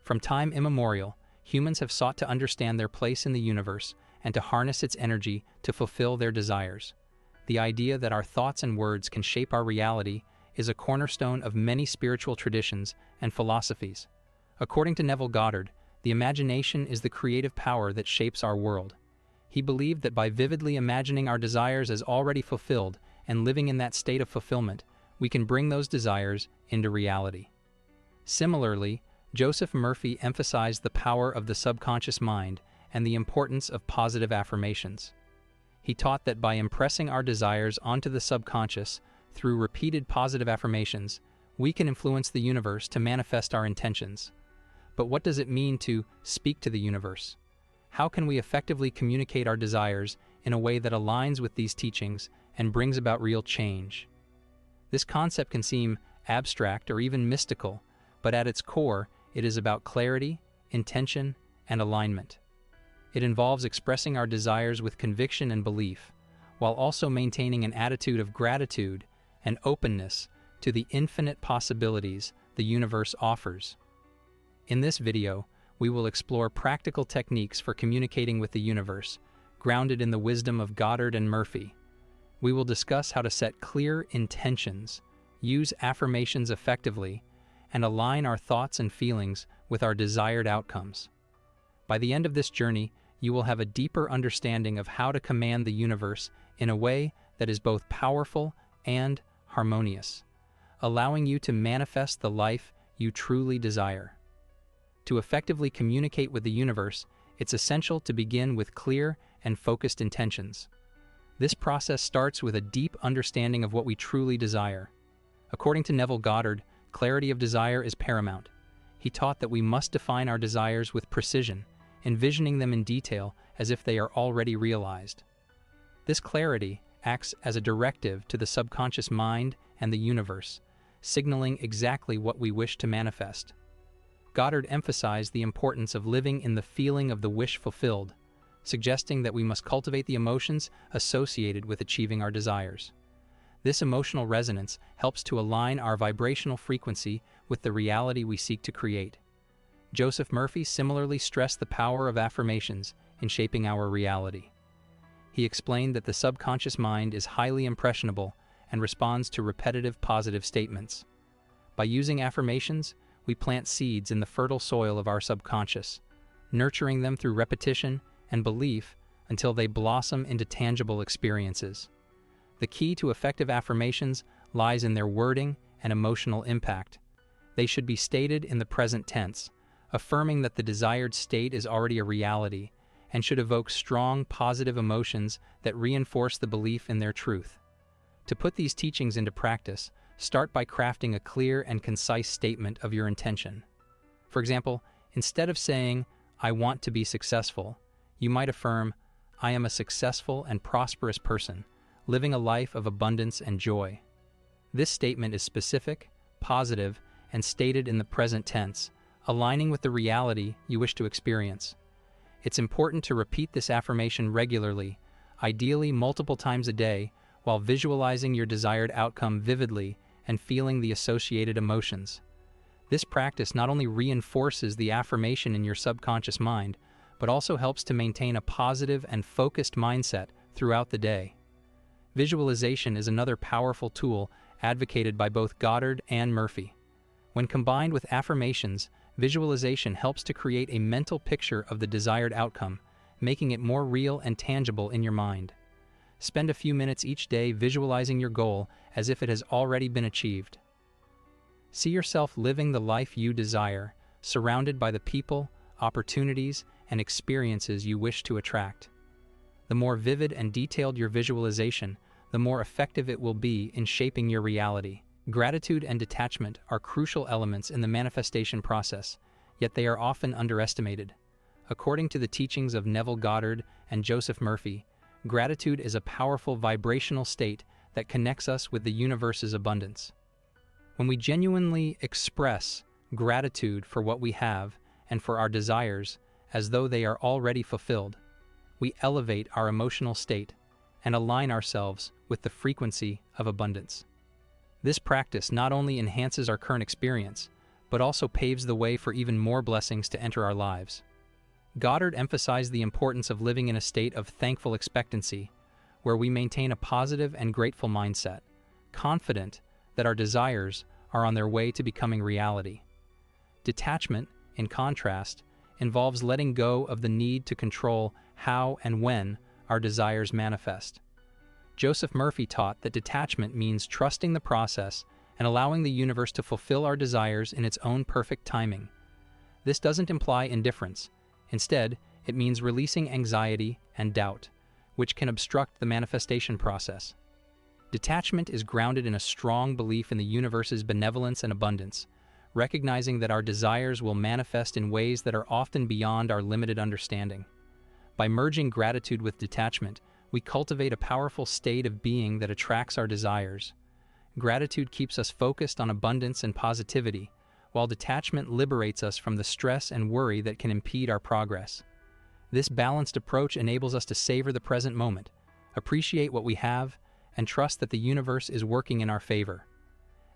From time immemorial, humans have sought to understand their place in the universe and to harness its energy to fulfill their desires. The idea that our thoughts and words can shape our reality is a cornerstone of many spiritual traditions and philosophies. According to Neville Goddard, the imagination is the creative power that shapes our world. He believed that by vividly imagining our desires as already fulfilled and living in that state of fulfillment, we can bring those desires into reality. Similarly, Joseph Murphy emphasized the power of the subconscious mind and the importance of positive affirmations. He taught that by impressing our desires onto the subconscious through repeated positive affirmations, we can influence the universe to manifest our intentions. But what does it mean to speak to the universe? How can we effectively communicate our desires in a way that aligns with these teachings and brings about real change? This concept can seem abstract or even mystical, but at its core, it is about clarity, intention, and alignment. It involves expressing our desires with conviction and belief, while also maintaining an attitude of gratitude and openness to the infinite possibilities the universe offers. In this video, we will explore practical techniques for communicating with the universe, grounded in the wisdom of Goddard and Murphy. We will discuss how to set clear intentions, use affirmations effectively, and align our thoughts and feelings with our desired outcomes. By the end of this journey, you will have a deeper understanding of how to command the universe in a way that is both powerful and harmonious, allowing you to manifest the life you truly desire. To effectively communicate with the universe, it's essential to begin with clear and focused intentions. This process starts with a deep understanding of what we truly desire. According to Neville Goddard, clarity of desire is paramount. He taught that we must define our desires with precision, envisioning them in detail as if they are already realized. This clarity acts as a directive to the subconscious mind and the universe, signaling exactly what we wish to manifest. Goddard emphasized the importance of living in the feeling of the wish fulfilled, suggesting that we must cultivate the emotions associated with achieving our desires. This emotional resonance helps to align our vibrational frequency with the reality we seek to create. Joseph Murphy similarly stressed the power of affirmations in shaping our reality. He explained that the subconscious mind is highly impressionable and responds to repetitive positive statements. By using affirmations, we plant seeds in the fertile soil of our subconscious, nurturing them through repetition and belief until they blossom into tangible experiences. The key to effective affirmations lies in their wording and emotional impact. They should be stated in the present tense, affirming that the desired state is already a reality, and should evoke strong, positive emotions that reinforce the belief in their truth. To put these teachings into practice, start by crafting a clear and concise statement of your intention. For example, instead of saying, "I want to be successful," you might affirm, "I am a successful and prosperous person, living a life of abundance and joy." This statement is specific, positive, and stated in the present tense, aligning with the reality you wish to experience. It's important to repeat this affirmation regularly, ideally multiple times a day, while visualizing your desired outcome vividly and feeling the associated emotions. This practice not only reinforces the affirmation in your subconscious mind, but also helps to maintain a positive and focused mindset throughout the day. Visualization is another powerful tool advocated by both Goddard and Murphy. When combined with affirmations, visualization helps to create a mental picture of the desired outcome, making it more real and tangible in your mind. Spend a few minutes each day visualizing your goal as if it has already been achieved. See yourself living the life you desire, surrounded by the people, opportunities, and experiences you wish to attract. The more vivid and detailed your visualization, the more effective it will be in shaping your reality. Gratitude and detachment are crucial elements in the manifestation process, yet they are often underestimated. According to the teachings of Neville Goddard and Joseph Murphy, gratitude is a powerful vibrational state that connects us with the universe's abundance. When we genuinely express gratitude for what we have and for our desires as though they are already fulfilled, we elevate our emotional state and align ourselves with the frequency of abundance. This practice not only enhances our current experience, but also paves the way for even more blessings to enter our lives. Goddard emphasized the importance of living in a state of thankful expectancy, where we maintain a positive and grateful mindset, confident that our desires are on their way to becoming reality. Detachment, in contrast, involves letting go of the need to control how and when our desires manifest. Joseph Murphy taught that detachment means trusting the process and allowing the universe to fulfill our desires in its own perfect timing. This doesn't imply indifference. Instead, it means releasing anxiety and doubt, which can obstruct the manifestation process. Detachment is grounded in a strong belief in the universe's benevolence and abundance, recognizing that our desires will manifest in ways that are often beyond our limited understanding. By merging gratitude with detachment, we cultivate a powerful state of being that attracts our desires. Gratitude keeps us focused on abundance and positivity, while detachment liberates us from the stress and worry that can impede our progress. This balanced approach enables us to savor the present moment, appreciate what we have, and trust that the universe is working in our favor.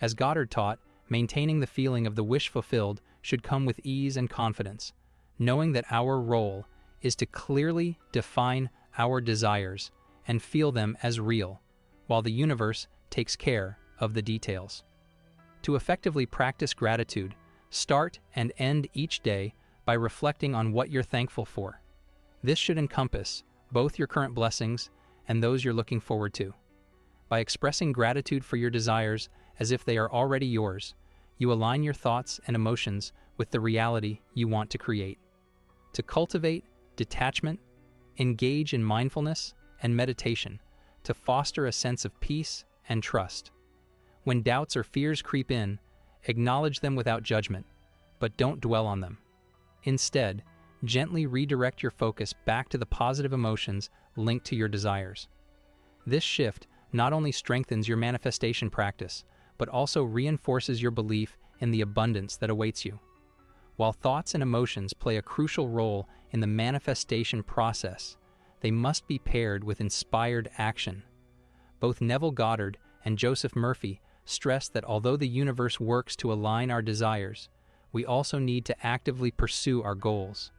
As Goddard taught, maintaining the feeling of the wish fulfilled should come with ease and confidence, knowing that our role is to clearly define our desires and feel them as real, while the universe takes care of the details. To effectively practice gratitude, start and end each day by reflecting on what you're thankful for. This should encompass both your current blessings and those you're looking forward to. By expressing gratitude for your desires as if they are already yours, you align your thoughts and emotions with the reality you want to create. To cultivate detachment, engage in mindfulness and meditation to foster a sense of peace and trust. When doubts or fears creep in, acknowledge them without judgment, but don't dwell on them. Instead, gently redirect your focus back to the positive emotions linked to your desires. This shift not only strengthens your manifestation practice, but also reinforces your belief in the abundance that awaits you. While thoughts and emotions play a crucial role in the manifestation process, they must be paired with inspired action. Both Neville Goddard and Joseph Murphy stress that although the universe works to align our desires, we also need to actively pursue our goals.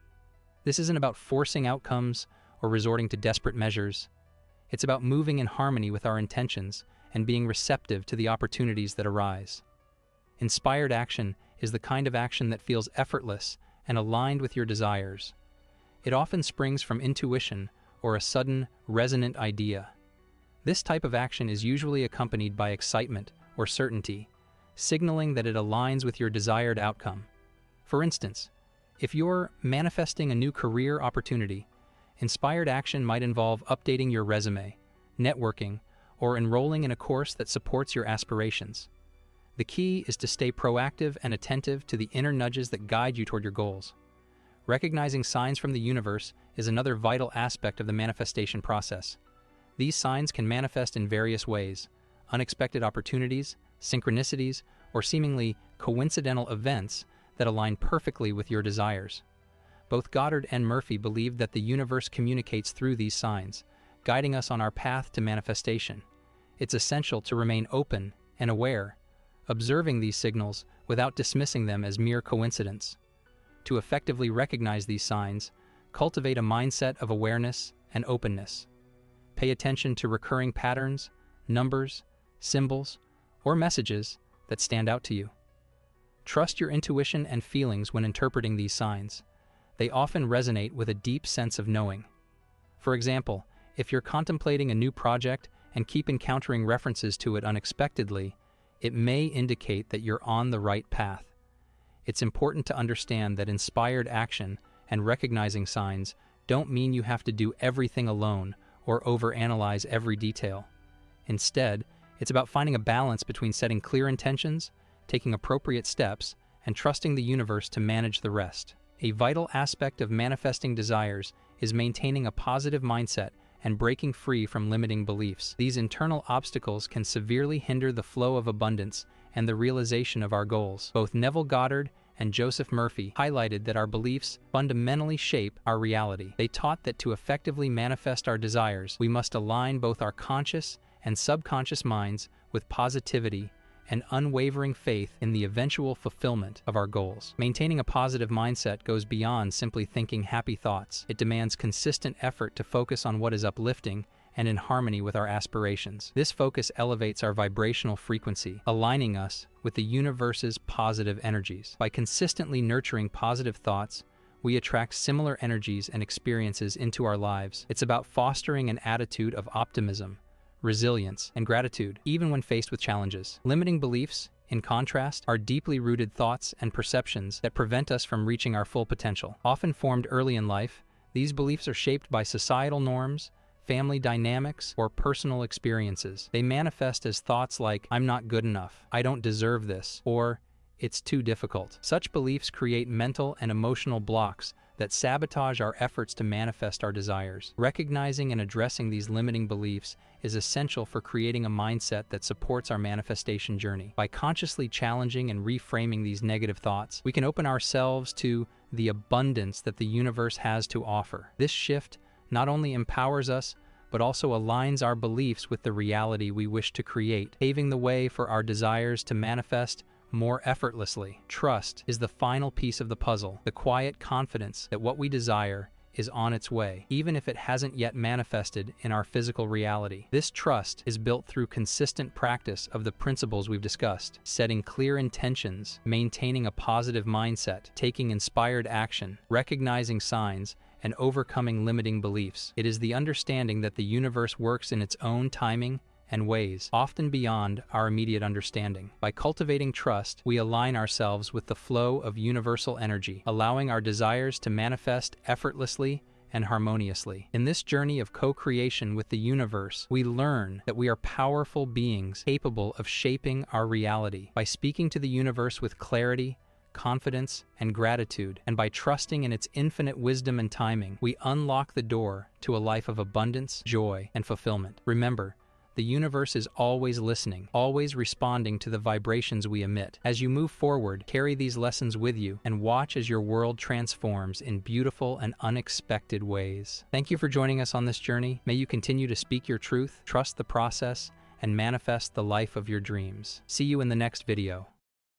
This isn't about forcing outcomes or resorting to desperate measures. It's about moving in harmony with our intentions and being receptive to the opportunities that arise. Inspired action is the kind of action that feels effortless and aligned with your desires. It often springs from intuition or a sudden, resonant idea. This type of action is usually accompanied by excitement or certainty, signaling that it aligns with your desired outcome. For instance, if you're manifesting a new career opportunity, inspired action might involve updating your resume, networking, or enrolling in a course that supports your aspirations. The key is to stay proactive and attentive to the inner nudges that guide you toward your goals. Recognizing signs from the universe is another vital aspect of the manifestation process. These signs can manifest in various ways: unexpected opportunities, synchronicities, or seemingly coincidental events that align perfectly with your desires. Both Goddard and Murphy believed that the universe communicates through these signs, guiding us on our path to manifestation. It's essential to remain open and aware, observing these signals without dismissing them as mere coincidence. To effectively recognize these signs, cultivate a mindset of awareness and openness. Pay attention to recurring patterns, numbers, symbols, or messages that stand out to you. Trust your intuition and feelings when interpreting these signs. They often resonate with a deep sense of knowing. For example, if you're contemplating a new project and keep encountering references to it unexpectedly, it may indicate that you're on the right path. It's important to understand that inspired action and recognizing signs don't mean you have to do everything alone or overanalyze every detail. Instead, it's about finding a balance between setting clear intentions, taking appropriate steps, and trusting the universe to manage the rest. A vital aspect of manifesting desires is maintaining a positive mindset and breaking free from limiting beliefs. These internal obstacles can severely hinder the flow of abundance and the realization of our goals. Both Neville Goddard and Joseph Murphy highlighted that our beliefs fundamentally shape our reality. They taught that to effectively manifest our desires, we must align both our conscious and subconscious minds with positivity and unwavering faith in the eventual fulfillment of our goals. Maintaining a positive mindset goes beyond simply thinking happy thoughts. It demands consistent effort to focus on what is uplifting and in harmony with our aspirations. This focus elevates our vibrational frequency, aligning us with the universe's positive energies. By consistently nurturing positive thoughts, we attract similar energies and experiences into our lives. It's about fostering an attitude of optimism, resilience, and gratitude, even when faced with challenges. Limiting beliefs, in contrast, are deeply rooted thoughts and perceptions that prevent us from reaching our full potential. Often formed early in life, these beliefs are shaped by societal norms, family dynamics, or personal experiences. They manifest as thoughts like, "I'm not good enough," "I don't deserve this," or "it's too difficult." Such beliefs create mental and emotional blocks that sabotage our efforts to manifest our desires. Recognizing and addressing these limiting beliefs is essential for creating a mindset that supports our manifestation journey. By consciously challenging and reframing these negative thoughts, we can open ourselves to the abundance that the universe has to offer. This shift not only empowers us, but also aligns our beliefs with the reality we wish to create, paving the way for our desires to manifest more effortlessly. Trust is the final piece of the puzzle, the quiet confidence that what we desire is on its way, even if it hasn't yet manifested in our physical reality. This trust is built through consistent practice of the principles we've discussed, setting clear intentions, maintaining a positive mindset, taking inspired action, recognizing signs, and overcoming limiting beliefs. It is the understanding that the universe works in its own timing and ways, often beyond our immediate understanding. By cultivating trust, we align ourselves with the flow of universal energy, allowing our desires to manifest effortlessly and harmoniously. In this journey of co-creation with the universe, we learn that we are powerful beings capable of shaping our reality. By speaking to the universe with clarity, confidence, and gratitude, and by trusting in its infinite wisdom and timing, we unlock the door to a life of abundance, joy, and fulfillment. Remember, the universe is always listening, always responding to the vibrations we emit. As you move forward, carry these lessons with you and watch as your world transforms in beautiful and unexpected ways. Thank you for joining us on this journey. May you continue to speak your truth, trust the process, and manifest the life of your dreams. See you in the next video.